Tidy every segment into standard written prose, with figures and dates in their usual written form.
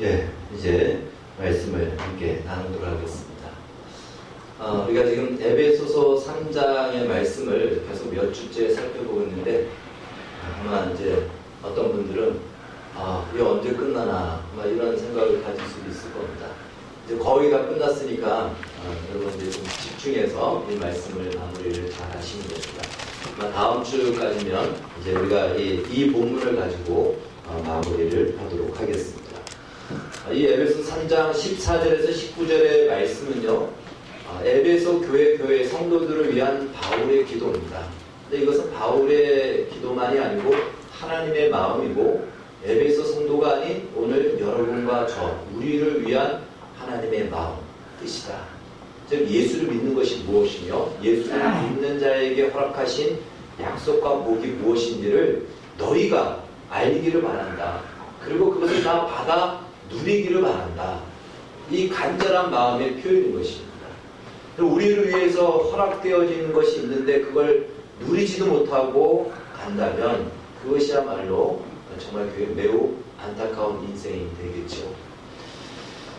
예, 이제 말씀을 함께 나누도록 하겠습니다. 우리가 지금 에베소서 3장의 말씀을 계속 몇 주째 살펴보고 있는데, 아마 이제 어떤 분들은 이게 언제 끝나나 이런 생각을 가질 수도 있을 겁니다. 이제 거의 다 끝났으니까 여러분들이 좀 집중해서 이 말씀을 마무리를 잘 하시면 됩니다. 다음 주까지면 이제 우리가 이 본문을 가지고 마무리를 하도록 하겠습니다. 이 에베소 3장 14절에서 19절의 말씀은요, 에베소 교회 성도들을 위한 바울의 기도입니다. 근데 이것은 바울의 기도만이 아니고 하나님의 마음이고, 에베소 성도가 아닌 오늘 여러분과 저 우리를 위한 하나님의 마음, 뜻이다. 즉 예수를 믿는 것이 무엇이며 예수를 믿는 자에게 허락하신 약속과 복이 무엇인지를 너희가 알기를 바란다. 그리고 그것을 다 받아 누리기를 바란다. 이 간절한 마음의 표현인 것입니다. 우리를 위해서 허락되어지는 것이 있는데 그걸 누리지도 못하고 간다면 그것이야말로 정말 매우 안타까운 인생이 되겠죠.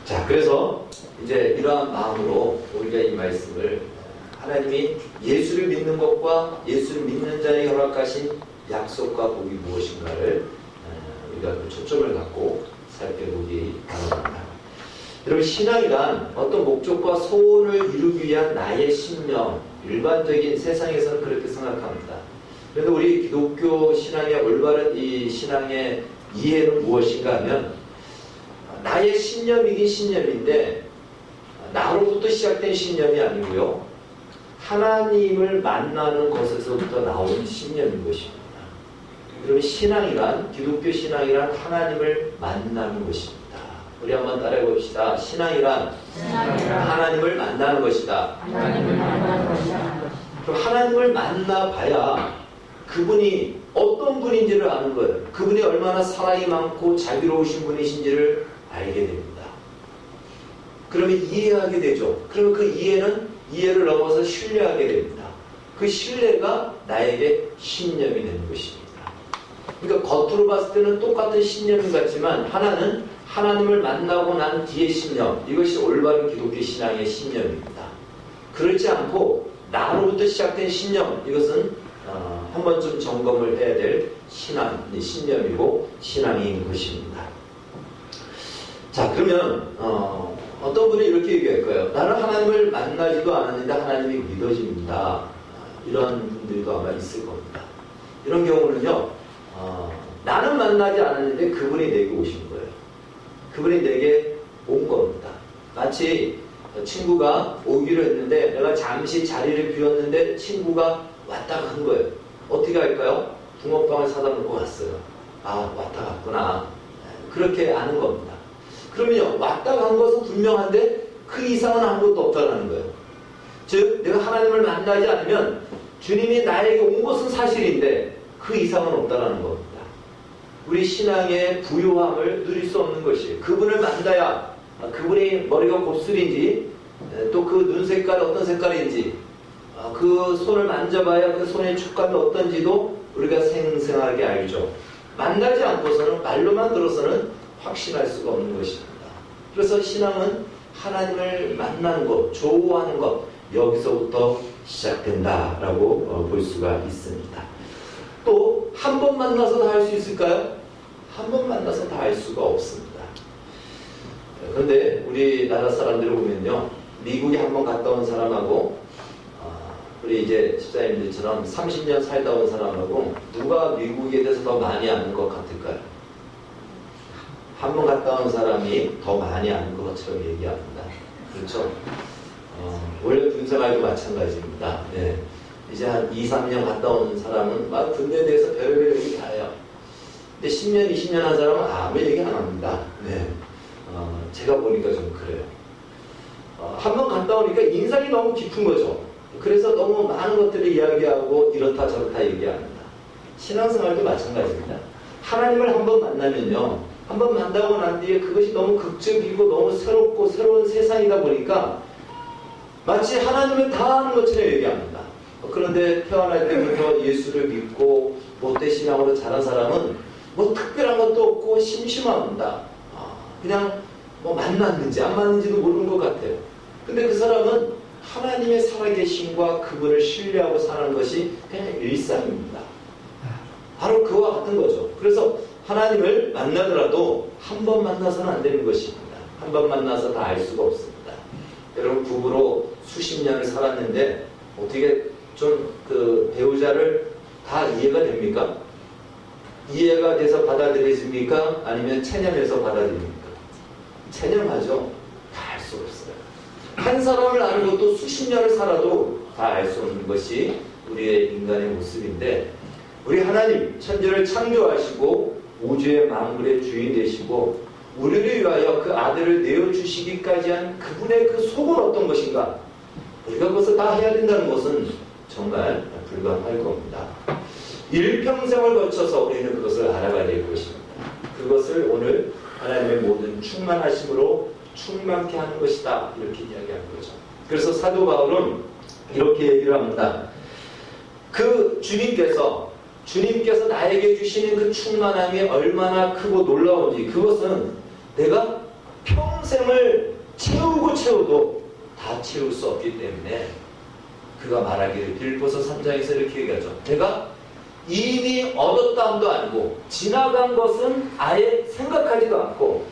자, 그래서 이제 이러한 마음으로 우리가 이 말씀을, 하나님이 예수를 믿는 것과 예수를 믿는 자에게 허락하신 약속과 복이 무엇인가를 우리가 그 초점을 갖고 살펴보기 바랍니다. 여러분, 신앙이란 어떤 목적과 소원을 이루기 위한 나의 신념, 일반적인 세상에서는 그렇게 생각합니다. 그래서 우리 기독교 신앙의 올바른 이 신앙의 이해는 무엇인가 하면, 나의 신념이긴 신념인데 나로부터 시작된 신념이 아니고요, 하나님을 만나는 것에서부터 나온 신념인 것입니다. 그러면 신앙이란, 기독교 신앙이란 하나님을 만나는 것입니다. 우리 한번 따라해 봅시다. 신앙이란 하나님을 만나는 것이다. 그럼 하나님을 만나봐야 그분이 어떤 분인지를 아는 거예요. 그분이 얼마나 사랑이 많고 자비로우신 분이신지를 알게 됩니다. 그러면 이해하게 되죠. 그러면 그 이해를 넘어서 신뢰하게 됩니다. 그 신뢰가 나에게 신념이 되는 것입니다. 그러니까 겉으로 봤을 때는 똑같은 신념인 것 같지만, 하나는 하나님을 만나고 난 뒤의 신념, 이것이 올바른 기독교 신앙의 신념입니다. 그렇지 않고 나로부터 시작된 신념, 이것은 한 번쯤 점검을 해야 될 신념이고 신앙인 것입니다. 자, 그러면 어떤 분이 이렇게 얘기할 거예요. 나는 하나님을 만나지도 않았는데 하나님이 믿어집니다. 이런 분들도 아마 있을 겁니다. 이런 경우는요, 나는 만나지 않았는데 그분이 내게 오신 거예요. 그분이 내게 온 겁니다. 마치 친구가 오기로 했는데 내가 잠시 자리를 비웠는데 친구가 왔다가 간 거예요. 어떻게 할까요? 붕어빵을 사다 놓고 왔어요. 왔다 갔구나. 그렇게 아는 겁니다. 그러면요, 왔다 간 것은 분명한데 그 이상은 아무것도 없다는 거예요. 즉, 내가 하나님을 만나지 않으면 주님이 나에게 온 것은 사실인데 그 이상은 없다는 겁니다. 우리 신앙의 부요함을 누릴 수 없는 것이에요. 그분을 만나야 그분이 머리가 곱슬인지, 또 그 눈 색깔이 어떤 색깔인지, 그 손을 만져봐야 그 손의 촉감이 어떤지도 우리가 생생하게 알죠. 만나지 않고서는, 말로만 들어서는 확신할 수가 없는 것입니다. 그래서 신앙은 하나님을 만나는 것, 조우하는 것, 여기서부터 시작된다라고 볼 수가 있습니다. 또 한 번 만나서 다 할 수 있을까요? 한 번 만나서 다 할 수가 없습니다. 그런데 우리나라 사람들을 보면요, 미국에 한 번 갔다 온 사람하고 우리 이제 집사님들처럼 30년 살다 온 사람하고 누가 미국에 대해서 더 많이 아는 것 같을까요? 한 번 갔다 온 사람이 더 많이 아는 것처럼 얘기합니다. 그렇죠? 원래 군생활도 마찬가지입니다. 네. 이제 한 2, 3년 갔다 온 사람은 막 군대에 대해서 별의별 얘기 다 해요. 근데 10년, 20년 한 사람은 아무 얘기 안 합니다. 네. 제가 보니까 좀 그래요. 한 번 갔다 오니까 인상이 너무 깊은 거죠. 그래서 너무 많은 것들을 이야기하고 이렇다 저렇다 얘기합니다. 신앙생활도 마찬가지입니다. 하나님을 한 번 만나면요, 한 번 만나고 난 뒤에 그것이 너무 극적이고 너무 새롭고 새로운 세상이다 보니까 마치 하나님을 다 아는 것처럼 얘기합니다. 그런데 태어날 때부터 예수를 믿고 못된 신앙으로 자란 사람은 뭐 특별한 것도 없고 심심합니다. 그냥 뭐 만났는지 안 만났는지도 모르는 것 같아요. 근데 그 사람은 하나님의 살아계심과 그분을 신뢰하고 사는 것이 그냥 일상입니다. 바로 그와 같은 거죠. 그래서 하나님을 만나더라도 한 번 만나서는 안 되는 것입니다. 한 번 만나서 다 알 수가 없습니다. 여러분 부부로 수십 년을 살았는데 어떻게 좀 그 배우자를 다 이해가 됩니까? 이해가 돼서 받아들여집니까? 아니면 체념해서 받아들입니까? 체념하죠. 다 알 수 없어요. 한 사람을 아는 것도 수십 년을 살아도 다 알 수 없는 것이 우리의 인간의 모습인데, 우리 하나님 천지를 창조하시고 우주의 만물의 주인 되시고 우리를 위하여 그 아들을 내어주시기까지 한 그분의 그 속은 어떤 것인가? 우리가 그것을 다 해야 된다는 것은 정말 불가능할 겁니다. 일평생을 거쳐서 우리는 그것을 알아가야 될 것입니다. 그것을 오늘 하나님의 모든 충만하심으로 충만케 하는 것이다, 이렇게 이야기하는 거죠. 그래서 사도 바울은 이렇게 얘기를 합니다. 그 주님께서 나에게 주시는 그 충만함이 얼마나 크고 놀라운지, 그것은 내가 평생을 채우고 다 채울 수 없기 때문에, 그가 말하기를 빌립보서 3장에서 이렇게 얘기하죠. 내가 이미 얻었다 함도 아니고 지나간 것은 아예 생각하지도 않고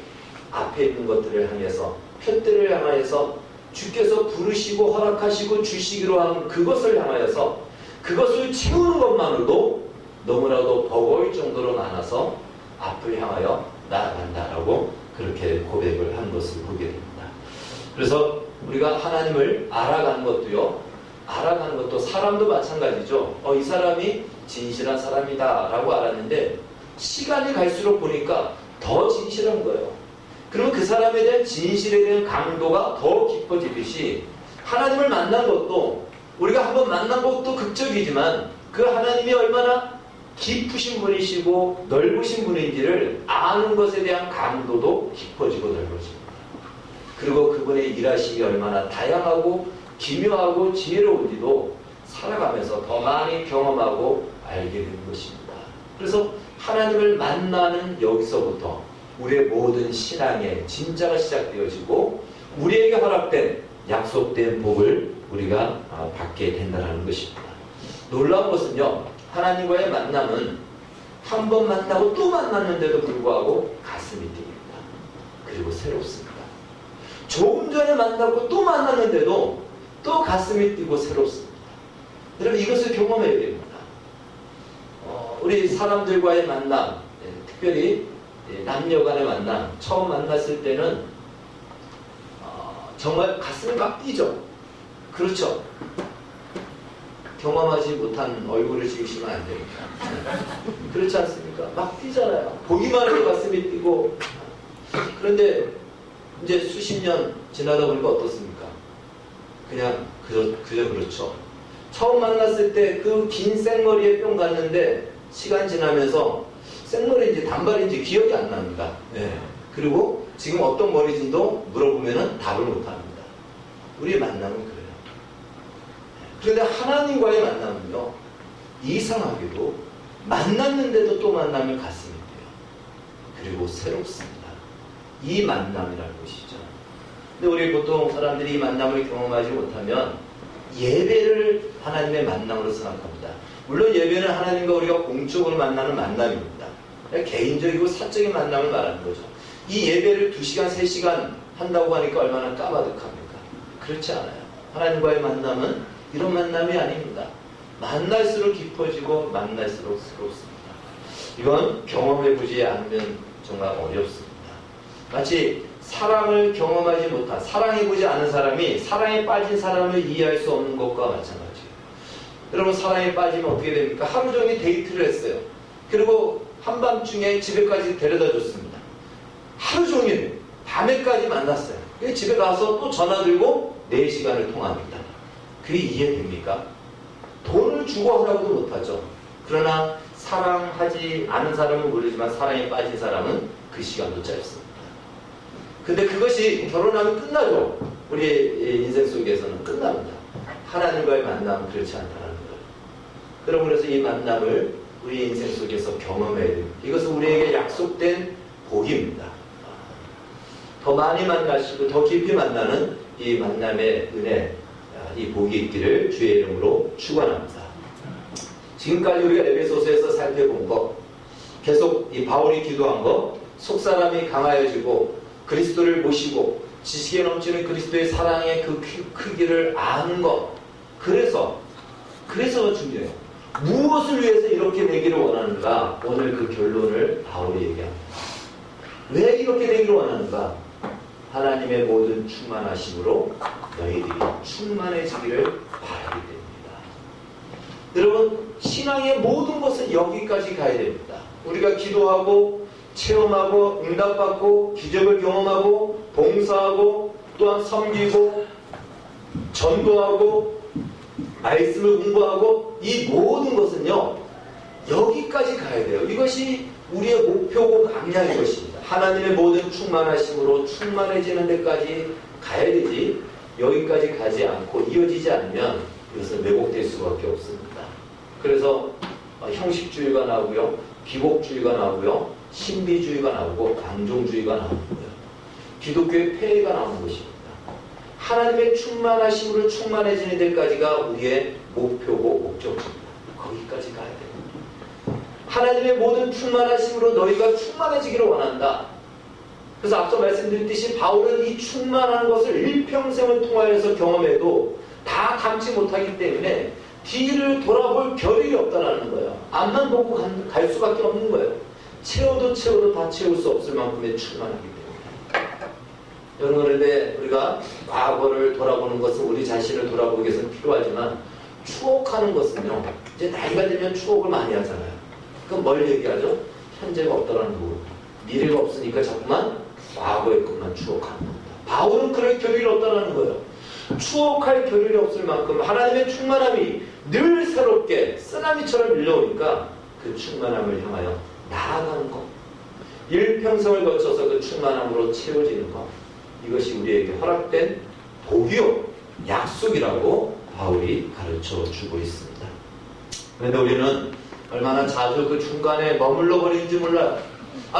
앞에 있는 것들을 향해서, 표들을 향하여서 주께서 부르시고 허락하시고 주시기로 한 그것을 향하여서 그것을 채우는 것만으로도 너무나도 버거울 정도로 많아서 앞을 향하여 나아간다라고 그렇게 고백을 한 것을 보게 됩니다. 그래서 우리가 하나님을 알아가는 것도 사람도 마찬가지죠. 이 사람이 진실한 사람이다 라고 알았는데 시간이 갈수록 보니까 더 진실한 거예요. 그러면 그 사람에 대한 진실에 대한 강도가 더 깊어지듯이, 하나님을 만난 것도, 우리가 한번 만난 것도 극적이지만 그 하나님이 얼마나 깊으신 분이시고 넓으신 분인지를 아는 것에 대한 강도도 깊어지고 넓어집니다. 그리고 그분의 일하심이 얼마나 다양하고 기묘하고 지혜로운지도 살아가면서 더 많이 경험하고 알게 되는 것입니다. 그래서 하나님을 만나는 여기서부터 우리의 모든 신앙의 진짜가 시작되어지고 우리에게 허락된 약속된 복을 우리가 받게 된다는 것입니다. 놀라운 것은요, 하나님과의 만남은 한 번 만나고 또 만났는데도 불구하고 가슴이 뛰입니다. 그리고 새롭습니다. 조금 전에 만났고 또 만났는데도 또 가슴이 뛰고 새롭습니다. 여러분 이것을 경험해야 됩니다. 우리 사람들과의 만남, 특별히 남녀 간의 만남, 처음 만났을 때는 정말 가슴이 막 뛰죠. 그렇죠? 경험하지 못한 얼굴을 지으시면 안 됩니다. 그렇지 않습니까? 막 뛰잖아요. 보기만 해도 가슴이 뛰고. 그런데 이제 수십 년 지나다 보니까 어떻습니까? 그냥 그저 그렇죠. 처음 만났을 때 그 긴 생머리에 뿅 갔는데 시간 지나면서 생머리인지 단발인지 기억이 안 납니다. 네. 그리고 지금 어떤 머리인지도 물어보면 답을 못 합니다. 우리의 만남은 그래요. 그런데 하나님과의 만남은요, 이상하게도 만났는데도 또 만나면 가슴이 뛰어요. 그리고 새롭습니다. 이 만남이라는 것이죠. 근데 우리 보통 사람들이 이 만남을 경험하지 못하면 예배를 하나님의 만남으로 생각합니다. 물론 예배는 하나님과 우리가 공적으로 만나는 만남입니다. 개인적이고 사적인 만남을 말하는 거죠. 이 예배를 2시간, 3시간 한다고 하니까 얼마나 까마득합니까? 그렇지 않아요. 하나님과의 만남은 이런 만남이 아닙니다. 만날수록 깊어지고 만날수록 새롭습니다. 이건 경험해보지 않으면 정말 어렵습니다. 마치 사랑을 경험하지 못한, 사랑해보지 않은 사람이 사랑에 빠진 사람을 이해할 수 없는 것과 마찬가지예요. 여러분 사랑에 빠지면 어떻게 됩니까? 하루 종일 데이트를 했어요. 그리고 한밤중에 집에까지 데려다 줬습니다. 하루 종일 밤에까지 만났어요. 집에 가서 또 전화 들고 4시간을 통화합니다. 그게 이해됩니까? 돈을 주고 하라고도 못하죠. 그러나 사랑하지 않은 사람은 모르지만 사랑에 빠진 사람은 그 시간도 짧습니다. 근데 그것이 결혼하면 끝나죠. 우리의 인생 속에서는 끝납니다. 하나님과의 만남은 그렇지 않다는 거예요. 그럼 그래서 이 만남을 우리 인생 속에서 경험해야 됩니다. 이것은 우리에게 약속된 복입니다. 더 많이 만나시고 더 깊이 만나는 이 만남의 은혜, 이 복이 있기를 주의 이름으로 축원합니다. 지금까지 우리가 에베소서에서 살펴본 것, 계속 이 바울이 기도한 것, 속사람이 강하여지고 그리스도를 모시고 지식에 넘치는 그리스도의 사랑의 그 크기를 아는 것, 그래서 중요해요. 무엇을 위해서 이렇게 되기를 원하는가? 오늘 그 결론을 바울이 얘기합니다. 왜 이렇게 되기를 원하는가? 하나님의 모든 충만하심으로 너희들이 충만해지기를 바라기 때문이다. 여러분, 신앙의 모든 것은 여기까지 가야 됩니다. 우리가 기도하고 체험하고 응답받고 기적을 경험하고 봉사하고 또한 섬기고 전도하고 말씀을 공부하고 이 모든 것은요, 여기까지 가야 돼요. 이것이 우리의 목표고 방향인 것입니다. 하나님의 모든 충만하심으로 충만해지는 데까지 가야 되지, 여기까지 가지 않고 이어지지 않으면 이것은 왜곡될 수밖에 없습니다. 그래서 형식주의가 나오고요, 비복주의가 나오고요, 신비주의가 나오고 강종주의가 나오는 거예요. 기독교의 폐해가 나오는 것입니다. 하나님의 충만하심으로 충만해지는 데까지가 우리의 목표고 목적입니다. 거기까지 가야 됩니다. 하나님의 모든 충만하심으로 너희가 충만해지기를 원한다. 그래서 앞서 말씀드렸듯이 바울은 이 충만한 것을 일평생을 통하여서 경험해도 다 담지 못하기 때문에 뒤를 돌아볼 겨를이 없다는 거예요. 앞만 보고 갈 수밖에 없는 거예요. 채워도 다 채울 수 없을 만큼의 충만하기 때문에. 여러분, 그런데 우리가 과거를 돌아보는 것은 우리 자신을 돌아보기 위해서는 필요하지만 추억하는 것은요, 이제 나이가 들면 추억을 많이 하잖아요. 그럼 뭘 얘기하죠? 현재가 없다라는 거고, 미래가 없으니까 자꾸만 과거의 것만 추억하는 겁니다. 바울은 그럴 겨를이 없다라는 거예요. 추억할 겨를이 없을 만큼 하나님의 충만함이 늘 새롭게 쓰나미처럼 밀려오니까 그 충만함을 향하여 나아가는 것, 일평생을 거쳐서 그 충만함으로 채워지는 것, 이것이 우리에게 허락된 복이요, 약속이라고 바울이 가르쳐 주고 있습니다. 그런데 우리는 얼마나 자주 그 중간에 머물러 버리는지 몰라요.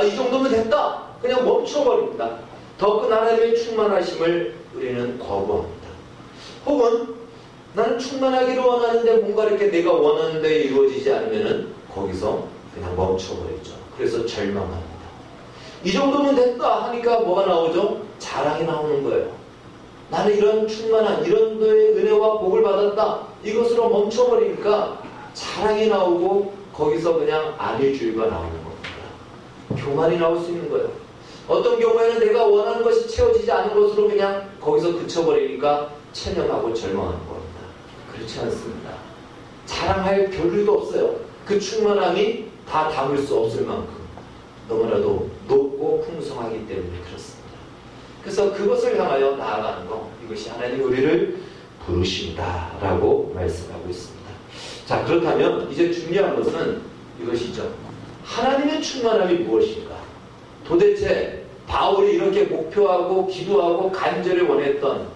이 정도면 됐다, 그냥 멈춰버립니다. 더 큰 하나님의 충만하심을 우리는 거부합니다. 혹은 나는 충만하기를 원하는데 뭔가 이렇게 내가 원하는 데 이루어지지 않으면 거기서 그냥 멈춰버리죠. 그래서 절망합니다. 이 정도면 됐다 하니까 뭐가 나오죠? 자랑이 나오는 거예요. 나는 이런 충만한 이런 도의 은혜와 복을 받았다, 이것으로 멈춰버리니까 자랑이 나오고 거기서 그냥 안일주의가 나오는 겁니다. 교만이 나올 수 있는 거예요. 어떤 경우에는 내가 원하는 것이 채워지지 않은 것으로 그냥 거기서 그쳐버리니까 체념하고 절망하는 겁니다. 그렇지 않습니다. 자랑할 겨를도 없어요. 그 충만함이 다 담을 수 없을 만큼 너무나도 높고 풍성하기 때문에 그렇습니다. 그래서 그것을 향하여 나아가는 것, 이것이 하나님 우리를 부르신다라고 말씀하고 있습니다. 자, 그렇다면 이제 중요한 것은 이것이죠. 하나님의 충만함이 무엇인가? 도대체 바울이 이렇게 목표하고 기도하고 간절히 원했던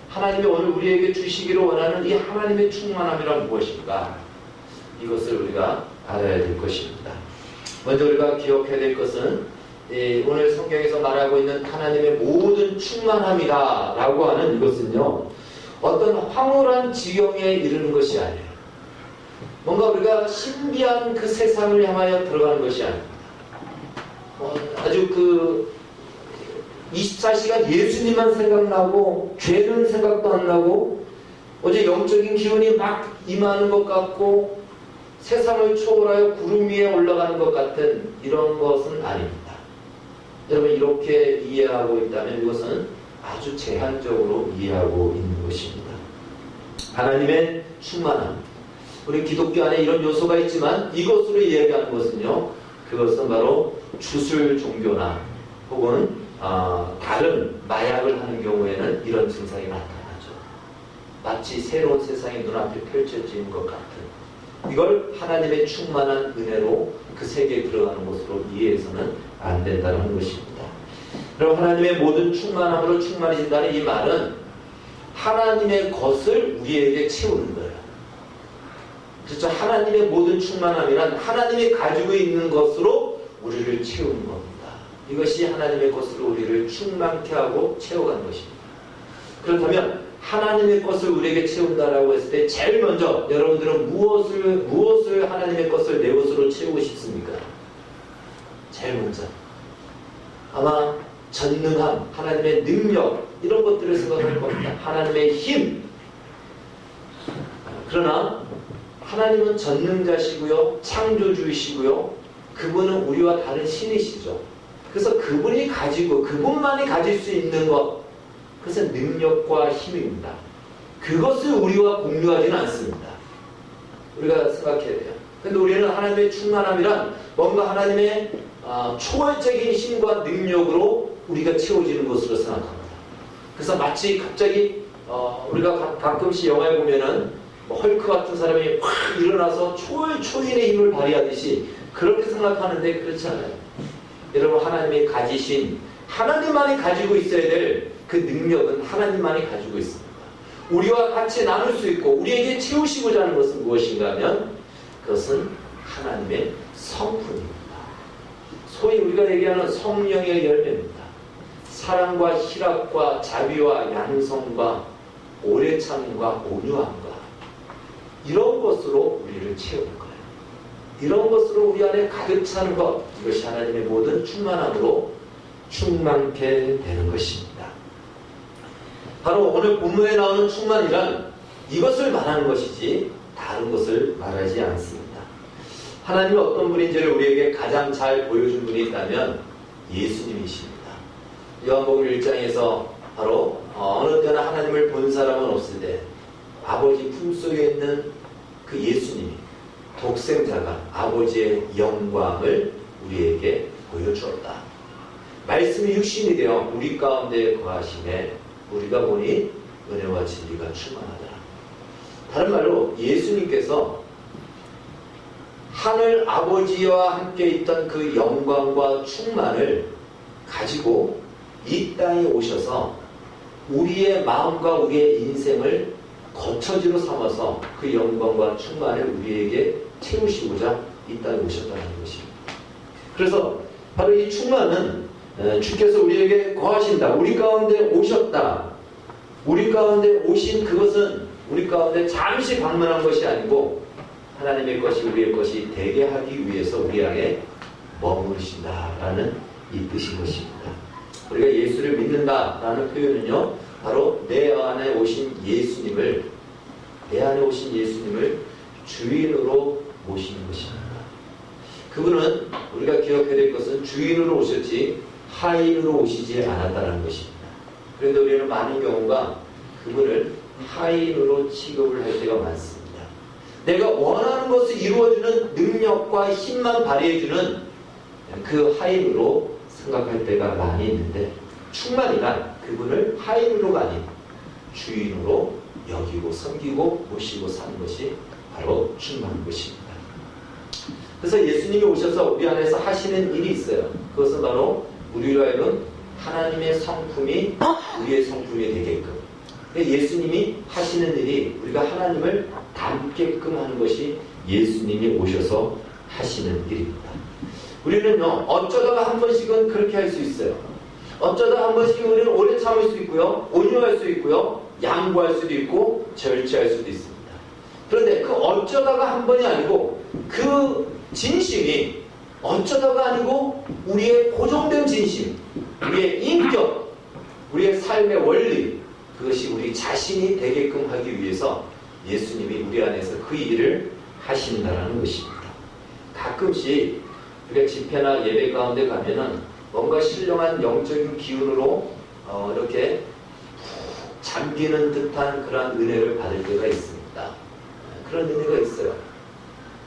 하나님이 오늘 우리에게 주시기를 원하는 이 하나님의 충만함이란 무엇인가? 이것을 우리가 알아야 될 것입니다. 먼저 우리가 기억해야 될 것은 오늘 성경에서 말하고 있는 하나님의 모든 충만함이다 라고 하는 이것은요, 어떤 황홀한 지경에 이르는 것이 아니에요. 뭔가 우리가 신비한 그 세상을 향하여 들어가는 것이 아닙니다. 아주 24시간 예수님만 생각나고 죄는 생각도 안 나고 어제 영적인 기운이 막 임하는 것 같고 세상을 초월하여 구름 위에 올라가는 것 같은 이런 것은 아닙니다. 여러분, 이렇게 이해하고 있다면 이것은 아주 제한적으로 이해하고 있는 것입니다. 하나님의 충만함, 우리 기독교 안에 이런 요소가 있지만 이것으로 이야기하는 것은요, 그것은 바로 주술 종교나 혹은 다른 마약을 하는 경우에는 이런 증상이 나타나죠. 마치 새로운 세상이 눈앞에 펼쳐지는 것 같은, 이걸 하나님의 충만한 은혜로 그 세계에 들어가는 것으로 이해해서는 안 된다는 것입니다. 그럼 하나님의 모든 충만함으로 충만해진다는 이 말은 하나님의 것을 우리에게 채우는 거예요. 그렇죠? 하나님의 모든 충만함이란 하나님이 가지고 있는 것으로 우리를 채우는 겁니다. 이것이 하나님의 것으로 우리를 충만케 하고 채워가는 것입니다. 그렇다면 하나님의 것을 우리에게 채운다라고 했을 때 제일 먼저 여러분들은 무엇을 하나님의 것을 내 것으로 채우고 싶습니까? 제일 먼저 아마 전능함, 하나님의 능력 이런 것들을 생각할 겁니다. 하나님의 힘. 그러나 하나님은 전능자시고요, 창조주이시고요, 그분은 우리와 다른 신이시죠. 그래서 그분만이 가질 수 있는 것, 그것은 능력과 힘입니다. 그것을 우리와 공유하지는 않습니다. 우리가 생각해야 돼요. 근데 우리는 하나님의 충만함이란 뭔가 하나님의 초월적인 힘과 능력으로 우리가 채워지는 것으로 생각합니다. 그래서 마치 갑자기 우리가 가끔씩 영화에 보면은 헐크 같은 사람이 확 일어나서 초인의 힘을 발휘하듯이 그렇게 생각하는데 그렇지 않아요. 여러분, 하나님이 가지신, 하나님만이 가지고 있어야 될 그 능력은 하나님만이 가지고 있습니다. 우리와 같이 나눌 수 있고 우리에게 채우시고자 하는 것은 무엇인가 하면 그것은 하나님의 성품입니다. 소위 우리가 얘기하는 성령의 열매입니다. 사랑과 희락과 자비와 양성과 오래 참음과 온유함과 이런 것으로 우리를 채우는 거예요. 이런 것으로 우리 안에 가득 찬 것, 이것이 하나님의 모든 충만함으로 충만케 되는 것입니다. 바로 오늘 본문에 나오는 충만이란 이것을 말하는 것이지 다른 것을 말하지 않습니다. 하나님이 어떤 분인지를 우리에게 가장 잘 보여준 분이 있다면 예수님이십니다. 요한복음 1장에서 바로 어느 때나 하나님을 본 사람은 없을 때 아버지 품속에 있는 그 예수님이 독생자가 아버지의 영광을 우리에게 보여주었다. 말씀이 육신이 되어 우리 가운데 거하심에 우리가 보니 은혜와 진리가 충만하더라. 다른 말로 예수님께서 하늘 아버지와 함께 있던 그 영광과 충만을 가지고 이 땅에 오셔서 우리의 마음과 우리의 인생을 거처지로 삼아서 그 영광과 충만을 우리에게 채우시고자 이 땅에 오셨다는 것입니다. 그래서 바로 이 충만은 주께서 우리에게 거하신다, 우리 가운데 오셨다, 우리 가운데 오신 그것은 우리 가운데 잠시 방문한 것이 아니고 하나님의 것이 우리의 것이 되게 하기 위해서 우리 안에 머무르신다라는 이 뜻인 것입니다. 우리가 예수를 믿는다라는 표현은요, 바로 내 안에 오신 예수님을 주인으로 모시는 것입니다. 그분은 우리가 기억해야 될 것은 주인으로 오셨지 하인으로 오시지 않았다는 것입니다. 그런데 우리는 많은 경우가 그분을 하인으로 취급을 할 때가 많습니다. 내가 원하는 것을 이루어주는 능력과 힘만 발휘해주는 그 하인으로 생각할 때가 많이 있는데, 충만이란 그분을 하인으로가 아닌 주인으로 여기고 섬기고 모시고 사는 것이 바로 충만한 것입니다. 그래서 예수님이 오셔서 우리 안에서 하시는 일이 있어요. 그것은 바로 우리로 하여금 하나님의 성품이 우리의 성품이 되게끔, 예수님이 하시는 일이 우리가 하나님을 닮게끔 하는 것이 예수님이 오셔서 하시는 일입니다. 우리는요, 어쩌다가 한 번씩은 그렇게 할 수 있어요. 어쩌다 한 번씩은 우리는 오래 참을 수 있고요, 온유할 수 있고요, 양보할 수도 있고 절제할 수도 있습니다. 그런데 그 어쩌다가 한 번이 아니고 그 진심이 어쩌다가 아니고 우리의 고정된 진심, 우리의 인격, 우리의 삶의 원리, 그것이 우리 자신이 되게끔 하기 위해서 예수님이 우리 안에서 그 일을 하신다는 것입니다. 가끔씩 우리가 집회나 예배 가운데 가면은 뭔가 신령한 영적인 기운으로 이렇게 잠기는 듯한 그런 은혜를 받을 때가 있습니다. 그런 은혜가 있어요.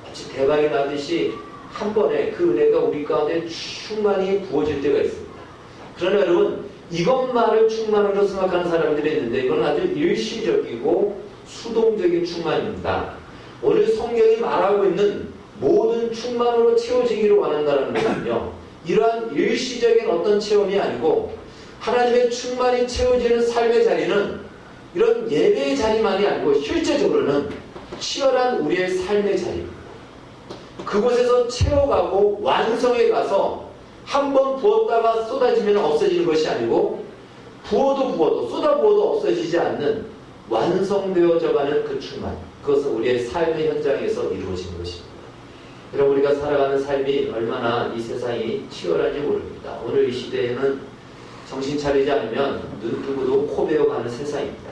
마치 대박이 나듯이 한 번에 그 은혜가 우리 가운데 충만히 부어질 때가 있습니다. 그러나 여러분, 이것만을 충만으로 생각하는 사람들이 있는데 이건 아주 일시적이고 수동적인 충만입니다. 오늘 성경이 말하고 있는 모든 충만으로 채워지기를 원한다는 것은요, 이러한 일시적인 어떤 체험이 아니고 하나님의 충만히 채워지는 삶의 자리는 이런 예배의 자리만이 아니고 실제적으로는 치열한 우리의 삶의 자리입니다. 그곳에서 채워가고 완성해 가서 한 번 부었다가 쏟아지면 없어지는 것이 아니고 부어도 쏟아 부어도 없어지지 않는 완성되어져가는 그 충만, 그것은 우리의 삶의 현장에서 이루어진 것입니다. 여러분, 우리가 살아가는 삶이 얼마나 이 세상이 치열한지 모릅니다. 오늘 이 시대에는 정신 차리지 않으면 눈 뜨고도 코 베어가는 세상입니다.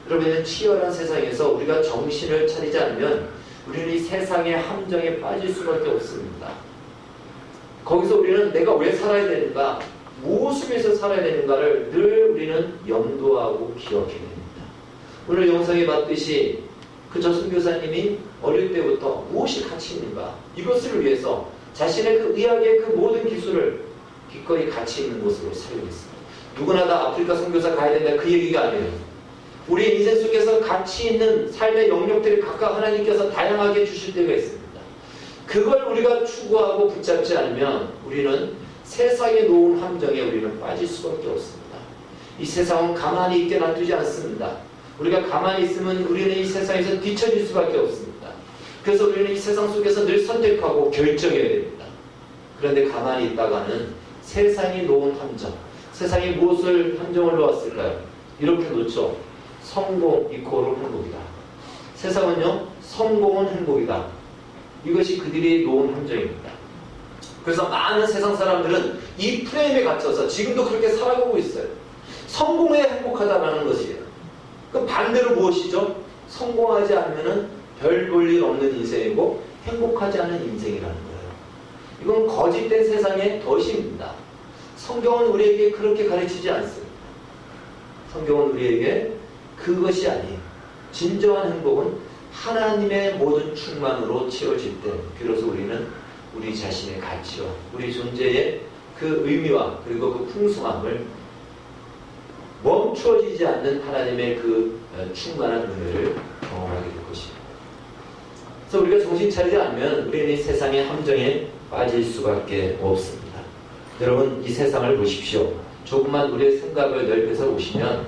그러면 치열한 세상에서 우리가 정신을 차리지 않으면 우리는 이 세상의 함정에 빠질 수밖에 없습니다. 거기서 우리는 내가 왜 살아야 되는가, 무엇을 위해서 살아야 되는가를 늘 우리는 염두하고 기억해야 됩니다. 오늘 영상에 봤듯이 저 선교사님이 어릴 때부터 무엇이 가치 있는가, 이것을 위해서 자신의 그 의학의 그 모든 기술을 기꺼이 가치 있는 곳으로 살고 있습니다. 누구나 다 아프리카 선교사 가야 된다, 그 얘기가 아니에요. 우리 인생 속에서 가치 있는 삶의 영역들이 각각 하나님께서 다양하게 주실 때가 있습니다. 그걸 우리가 추구하고 붙잡지 않으면 우리는 세상에 놓은 함정에 우리는 빠질 수밖에 없습니다. 이 세상은 가만히 있게 놔두지 않습니다. 우리가 가만히 있으면 우리는 이 세상에서 뒤처질 수밖에 없습니다. 그래서 우리는 이 세상 속에서 늘 선택하고 결정해야 됩니다. 그런데 가만히 있다가는 세상이 놓은 함정, 세상이 무엇을 함정을 놓았을까요? 이렇게 놓죠. 성공 이코로 행복이다. 세상은요, 성공은 행복이다. 이것이 그들이 놓은 함정입니다. 그래서 많은 세상 사람들은 이 프레임에 갇혀서 지금도 그렇게 살아가고 있어요. 성공해야 행복하다라는 것이에요. 그럼 반대로 무엇이죠? 성공하지 않으면 별 볼 일 없는 인생이고 행복하지 않은 인생이라는 거예요. 이건 거짓된 세상의 덫입니다. 성경은 우리에게 그렇게 가르치지 않습니다. 성경은 우리에게 그것이 아니에요. 진정한 행복은 하나님의 모든 충만으로 채워질 때 비로소 우리는 우리 자신의 가치와 우리 존재의 그 의미와 그리고 그 풍성함을 멈추어지지 않는 하나님의 그 충만한 은혜를 경험하게 될 것입니다. 그래서 우리가 정신 차리지 않으면 우리는 이 세상의 함정에 빠질 수밖에 없습니다. 여러분, 이 세상을 보십시오. 조금만 우리의 생각을 넓혀서 보시면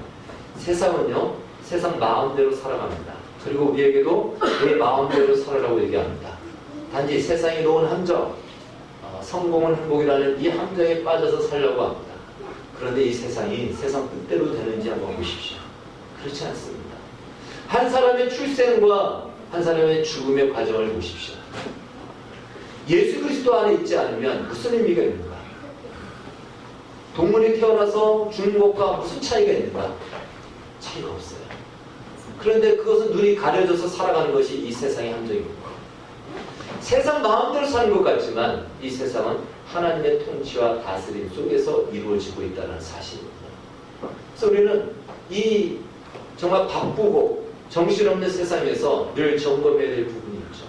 세상은요, 세상 마음대로 살아갑니다. 그리고 우리에게도 내 마음대로 살아라고 얘기합니다. 단지 세상이 놓은 함정, 성공은 행복이라는 이 함정에 빠져서 살려고 합니다. 그런데 이 세상이 세상 뜻대로 되는지 한번 보십시오. 그렇지 않습니다. 한 사람의 출생과 한 사람의 죽음의 과정을 보십시오. 예수 그리스도 안에 있지 않으면 무슨 의미가 있는가? 동물이 태어나서 죽는 것과 무슨 차이가 있는가? 차이가 없어요. 그런데 그것은 눈이 가려져서 살아가는 것이 이 세상의 함정입니다. 세상 마음대로 사는 것 같지만 이 세상은 하나님의 통치와 다스림 속에서 이루어지고 있다는 사실입니다. 그래서 우리는 이 정말 바쁘고 정신없는 세상에서 늘 점검해야 될 부분이 있죠.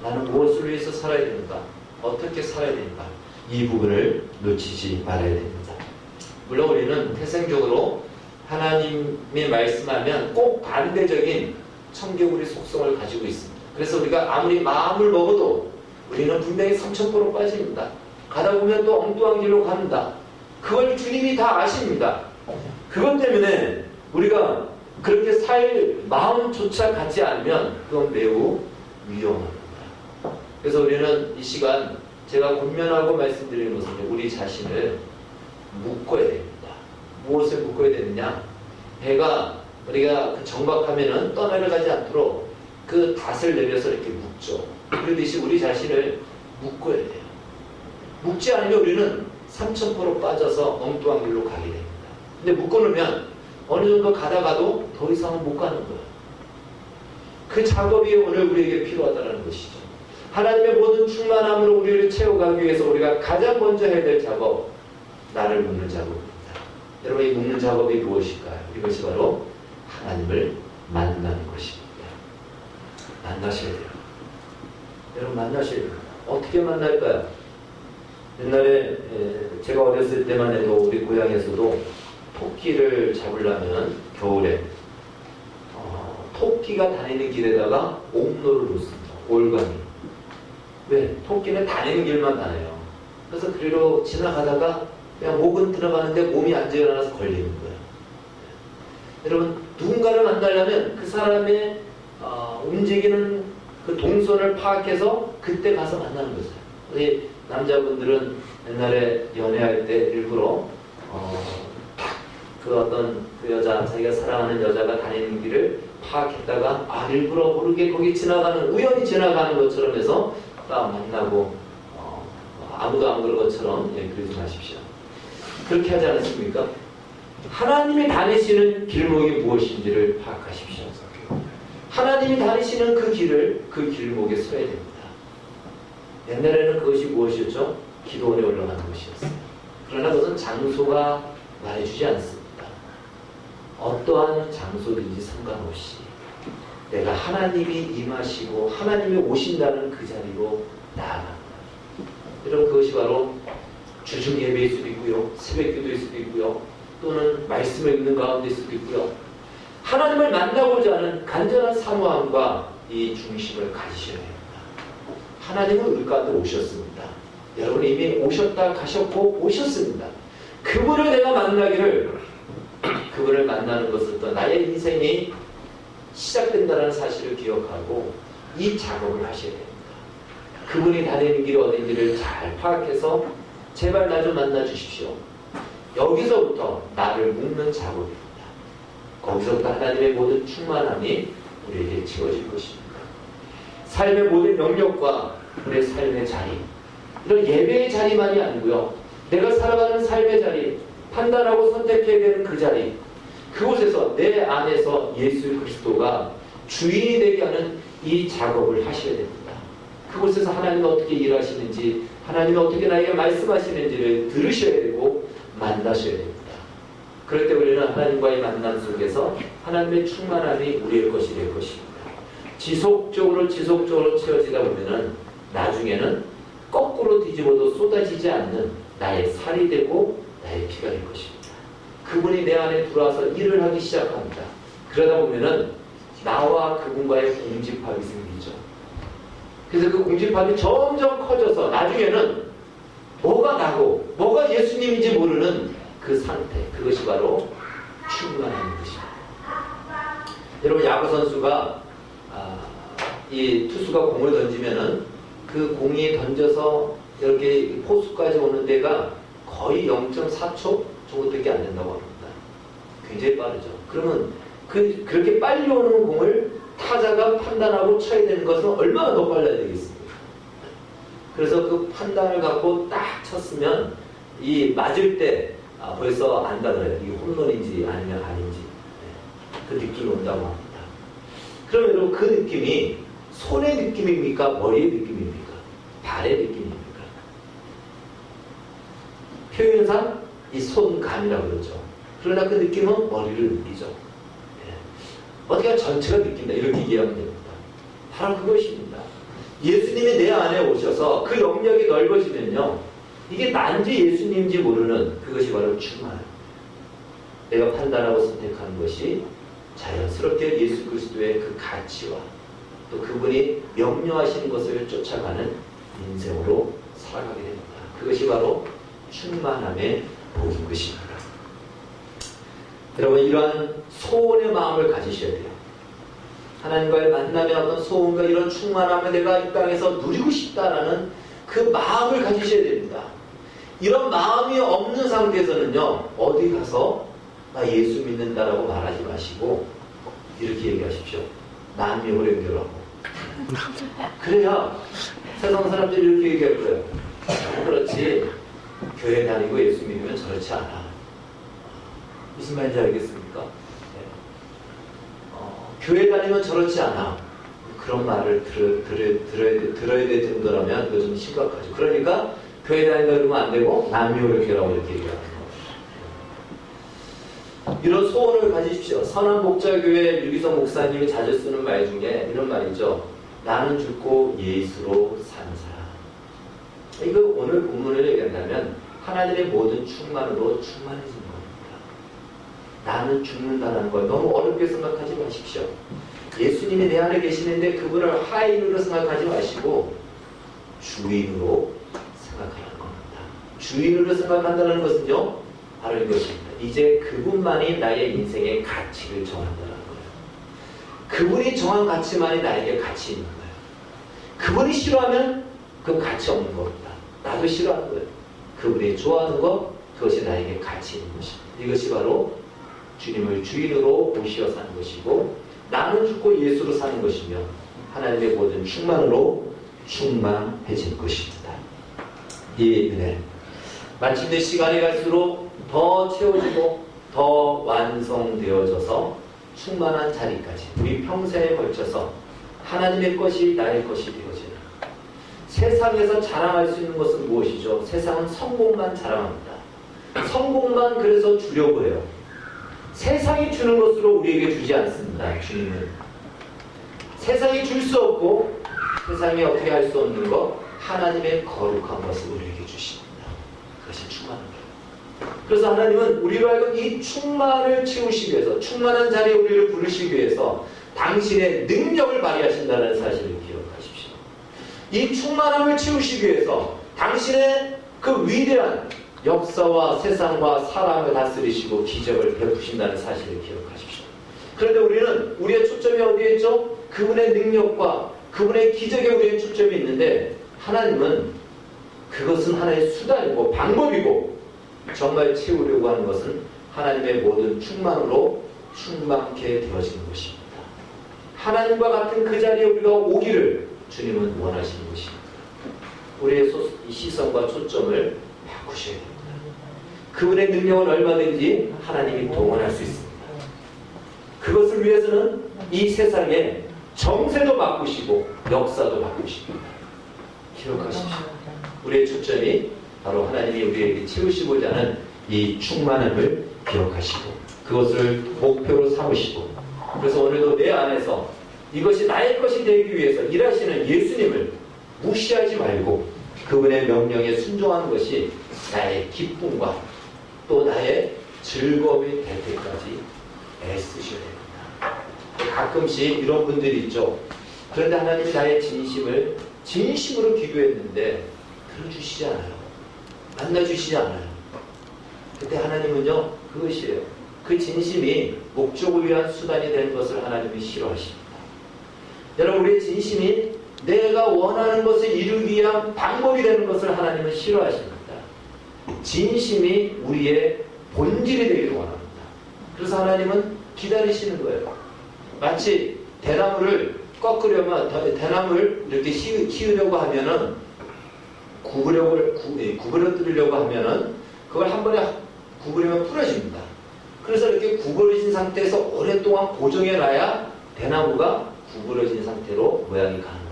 나는 무엇을 위해서 살아야 되는가? 어떻게 살아야 되는가? 이 부분을 놓치지 말아야 됩니다. 물론 우리는 태생적으로 하나님이 말씀하면 꼭 반대적인 청개구리 속성을 가지고 있습니다. 그래서 우리가 아무리 마음을 먹어도 우리는 분명히 삼천포로 빠집니다. 가다 보면 또 엉뚱한 길로 갑니다. 그걸 주님이 다 아십니다. 그것 때문에 우리가 그렇게 살 마음조차 갖지 않으면 그건 매우 위험합니다. 그래서 우리는 이 시간 제가 권면하고 말씀드리는 것은 우리 자신을 묶어야 됩니다. 무엇을 묶어야 되느냐? 배가 우리가 정박하면은 떠내려가지 않도록 그 닷을 내려서 이렇게 묶죠. 그러듯이 우리 자신을 묶어야 돼요. 묶지 않으면 우리는 삼천포로 빠져서 엉뚱한 길로 가게 됩니다. 근데 묶어놓으면 어느 정도 가다가도 더 이상은 못 가는 거예요. 그 작업이 오늘 우리에게 필요하다는 것이죠. 하나님의 모든 충만함으로 우리를 채워가기 위해서 우리가 가장 먼저 해야 될 작업, 나를 묶는 작업입니다. 여러분, 이 묶는 작업이 무엇일까요? 이것이 바로 하나님을 만나는 것입니다. 만나셔야 돼요. 여러분, 만나셔야 돼요. 어떻게 만날까요? 옛날에 제가 어렸을 때만 해도 우리 고향에서도 토끼를 잡으려면 겨울에 토끼가 다니는 길에다가 옥로를 놓습니다. 올가미. 왜? 토끼는 다니는 길만 다녀요. 그래서 그리로 지나가다가 그냥 목은 들어가는데 몸이 안 일어나서 걸리는 거예요. 여러분, 누군가를 만나려면 그 사람의 움직이는 그 동선을 파악해서 그때 가서 만나는 거죠. 남자분들은 옛날에 연애할 때 일부러 그 어떤 그 여자, 자기가 사랑하는 여자가 다니는 길을 파악했다가 일부러 모르게 거기 우연히 지나가는 것처럼 해서 딱 만나고 아무도 안 그런 것처럼 그러지 마십시오. 그렇게 하지 않습니까? 하나님이 다니시는 길목이 무엇인지를 파악하십시오. 하나님이 다니시는 그 길목에 서야 됩니다. 옛날에는 그것이 무엇이었죠? 기도원에 올라가는 것이었어요. 그러나 그것은 장소가 말해주지 않습니다. 어떠한 장소든지 상관없이 내가 하나님이 임하시고 하나님이 오신다는 그 자리로 나아간다. 여러분, 그것이 바로 주중 예배일 수도 있고요, 새벽 기도일 수도 있고요, 또는 말씀을 읽는 가운데일 수도 있고요. 하나님을 만나고자 하는 간절한 사모함과 이 중심을 가지셔야 됩니다. 하나님은 우리 가운데 오셨습니다. 여러분 이미 오셨다 가셨고 오셨습니다. 그분을 내가 만나기를, 그분을 만나는 것부터 나의 인생이 시작된다는 사실을 기억하고 이 작업을 하셔야 됩니다. 그분이 다니는 길이 어딘지를 잘 파악해서 제발 나 좀 만나 주십시오. 여기서부터 나를 묶는 작업입니다. 거기서부터 하나님의 모든 충만함이 우리에게 채워질 것입니다. 삶의 모든 영역과 우리의 삶의 자리, 이런 예배의 자리만이 아니고요, 내가 살아가는 삶의 자리, 판단하고 선택해야 되는 그 자리, 그곳에서 내 안에서 예수 그리스도가 주인이 되게 하는 이 작업을 하셔야 됩니다. 그곳에서 하나님은 어떻게 일하시는지, 하나님은 어떻게 나에게 말씀하시는지를 들으셔야 되고 만나셔야 됩니다. 그럴 때 우리는 하나님과의 만남 속에서 하나님의 충만함이 우리의 것이 될 것입니다. 지속적으로 채워지다 보면은 나중에는 거꾸로 뒤집어도 쏟아지지 않는 나의 살이 되고 나의 피가 될 것입니다. 그분이 내 안에 들어와서 일을 하기 시작합니다. 그러다 보면은 나와 그분과의 공집합이 생기죠. 그래서 그 공집합이 점점 커져서 나중에는 뭐가 나고 뭐가 예수님인지 모르는 그 상태, 그것이 바로 충만한 것입니다. 여러분, 야구 선수가 이 투수가 공을 던지면은 그 공이 던져서 이렇게 포수까지 오는 데가 거의 0.4초 정도밖에 안 된다고 합니다. 굉장히 빠르죠. 그러면 그렇게 빨리 오는 공을 타자가 판단하고 쳐야 되는 것은 얼마나 더 빨라야 되겠습니까? 그래서 그 판단을 갖고 딱 쳤으면 이 맞을 때 벌써 안다더래요. 이게 홈런인지 아니면 아닌지. 그 느낌이 온다고 합니다. 그럼 여러분, 그 느낌이 손의 느낌입니까? 머리의 느낌입니까? 발의 느낌입니까? 표현상 이 손감이라고 그러죠. 그러나 그 느낌은 머리를 느끼죠. 어디가 전체가 느낀다, 이렇게 이해하면 됩니다. 바로 그것입니다. 예수님이 내 안에 오셔서 그 영역이 넓어지면요, 이게 난지 예수님인지 모르는 그것이 바로 충만합니다. 내가 판단하고 선택하는 것이 자연스럽게 예수 그리스도의 그 가치와 또 그분이 명령하시는 것을 쫓아가는 인생으로 살아가게 됩니다. 그것이 바로 충만함의 복인 것입니다. 여러분, 이러한 소원의 마음을 가지셔야 돼요. 하나님과의 만남의 어떤 소원과 이런 충만함을 내가 이 땅에서 누리고 싶다라는 그 마음을 가지셔야 됩니다. 이런 마음이 없는 상태에서는요, 어디 가서 나 예수 믿는다라고 말하지 마시고 이렇게 얘기하십시오. 남녀호령교라고. 그래야 세상 사람들이 이렇게 얘기할 거예요. 그렇지, 교회 다니고 예수 믿으면 저렇지 않아. 무슨 말인지 알겠습니까? 네. 교회 다니면 저렇지 않아. 그런 말을 들어야 될 정도라면 그거 좀 심각하죠. 그러니까 교회 다닌다 그러면 안 되고 남녀호령교라고 이렇게 얘기하는 거예요. 이런 소원을 가지십시오. 선한복자교회 유기성 목사님이 자주 쓰는 말 중에 이런 말이죠. 나는 죽고 예수로 산 사람. 이거 오늘 본문을 얘기한다면 하나님의 모든 충만으로 충만해지는 겁니다. 나는 죽는다는 걸 너무 어렵게 생각하지 마십시오. 예수님이 내 안에 계시는데 그분을 하인으로 생각하지 마시고 주인으로 생각하는 겁니다. 주인으로 생각한다는 것은요, 바로 이것입니다. 이제 그분만이 나의 인생의 가치를 정한다는 거예요. 그분이 정한 가치만이 나에게 가치 있는 거예요. 그분이 싫어하면 그 가치 없는 겁니다. 나도 싫어하는 거예요. 그분이 좋아하는 것, 그것이 나에게 가치 있는 것입니다. 이것이 바로 주님을 주인으로 모시어 사는 것이고, 나는 죽고 예수로 사는 것이며 하나님의 모든 충만으로 충만해질 것입니다. 이 은혜 마침내 시간이 갈수록 더 채워지고 더 완성되어져서 충만한 자리까지 우리 평생에 걸쳐서 하나님의 것이 나의 것이 되어지는, 세상에서 자랑할 수 있는 것은 무엇이죠? 세상은 성공만 자랑합니다. 성공만 그래서 주려고 해요. 세상이 주는 것으로 우리에게 주지 않습니다. 주님은 세상이 줄 수 없고 세상이 어떻게 할 수 없는 것, 하나님의 거룩한 것을 우리에게 주십니다. 그것이 충만한 거예요. 그래서 하나님은 우리로 하여금 이 충만을 채우시기 위해서, 충만한 자리에 우리를 부르시기 위해서 당신의 능력을 발휘하신다는 사실을 기억하십시오. 이 충만함을 채우시기 위해서 당신의 그 위대한 역사와 세상과 사람을 다스리시고 기적을 베푸신다는 사실을 기억하십시오. 그런데 우리는 우리의 초점이 어디에 있죠? 그분의 능력과 그분의 기적에 우리의 초점이 있는데, 하나님은 그것은 하나의 수단이고 방법이고, 정말 채우려고 하는 것은 하나님의 모든 충만으로 충만케 되어지는 것입니다. 하나님과 같은 그 자리에 우리가 오기를 주님은 원하시는 것입니다. 우리의 시선과 초점을 바꾸셔야 됩니다. 그분의 능력은 얼마든지 하나님이 동원할 수 있습니다. 그것을 위해서는 이 세상에 정세도 바꾸시고 역사도 바꾸십니다. 기억하십시오. 우리의 초점이 바로 하나님이 우리에게 채우시고자 하는 이 충만함을 기억하시고 그것을 목표로 삼으시고, 그래서 오늘도 내 안에서 이것이 나의 것이 되기 위해서 일하시는 예수님을 무시하지 말고 그분의 명령에 순종하는 것이 나의 기쁨과 또 나의 즐거움이 될 때까지 애쓰셔야 됩니다. 가끔씩 이런 분들이 있죠. 그런데 하나님이 나의 진심으로 기도했는데 들어주시지 않아요. 만나주시지 않아요. 그때 하나님은요, 그것이에요. 그 진심이 목적을 위한 수단이 되는 것을 하나님이 싫어하십니다. 여러분, 우리의 진심이 내가 원하는 것을 이루기 위한 방법이 되는 것을 하나님은 싫어하십니다. 진심이 우리의 본질이 되기를 원합니다. 그래서 하나님은 기다리시는 거예요. 마치 대나무를 꺾으려면, 대나무를 이렇게 키우려고 하면은, 구부러뜨리려고 하면은, 그걸 한 번에 구부리면 부러집니다. 그래서 이렇게 구부러진 상태에서 오랫동안 고정해놔야 대나무가 구부러진 상태로 모양이 가는 거예요.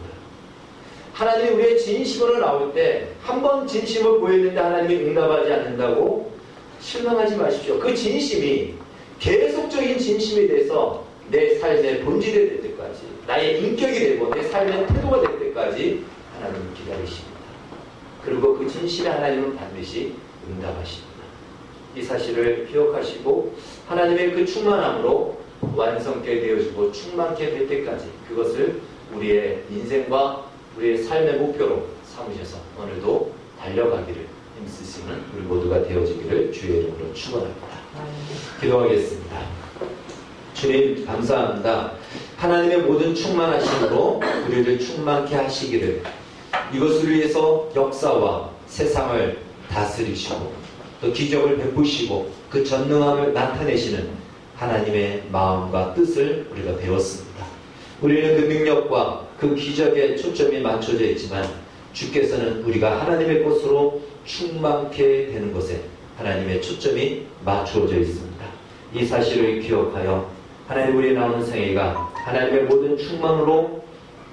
하나님이 우리의 진심으로 나올 때, 한 번 진심을 보였는데 하나님이 응답하지 않는다고 실망하지 마십시오. 그 진심이 계속적인 진심이 돼서 내 삶의 본질이 될 때까지, 나의 인격이 되고 내 삶의 태도가 될 때까지 하나님은 기다리십니다. 그리고 그 진심에 하나님은 반드시 응답하십니다. 이 사실을 기억하시고 하나님의 그 충만함으로 완성케 되어지고 충만케 될 때까지 그것을 우리의 인생과 우리의 삶의 목표로 삼으셔서 오늘도 달려가기를 힘쓰시는 우리 모두가 되어지기를 주의 이름으로 축원합니다. 기도하겠습니다. 주님 감사합니다. 하나님의 모든 충만하심으로 우리를 충만케 하시기를, 이것을 위해서 역사와 세상을 다스리시고 또 기적을 베푸시고 그 전능함을 나타내시는 하나님의 마음과 뜻을 우리가 배웠습니다. 우리는 그 능력과 그 기적에 초점이 맞춰져 있지만 주께서는 우리가 하나님의 것으로 충만케 되는 것에 하나님의 초점이 맞춰져 있습니다. 이 사실을 기억하여 하나님, 우리 남은 생애가 하나님의 모든 충만으로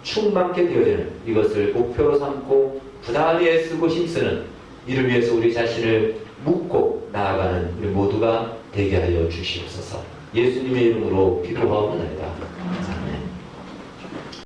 충만케 되어지는 이것을 목표로 삼고 부단히 애쓰고 힘쓰는, 이를 위해서 우리 자신을 묻고 나아가는 우리 모두가 되게 하여 주시옵소서. 예수님의 이름으로 기도하옵나이다. 아멘.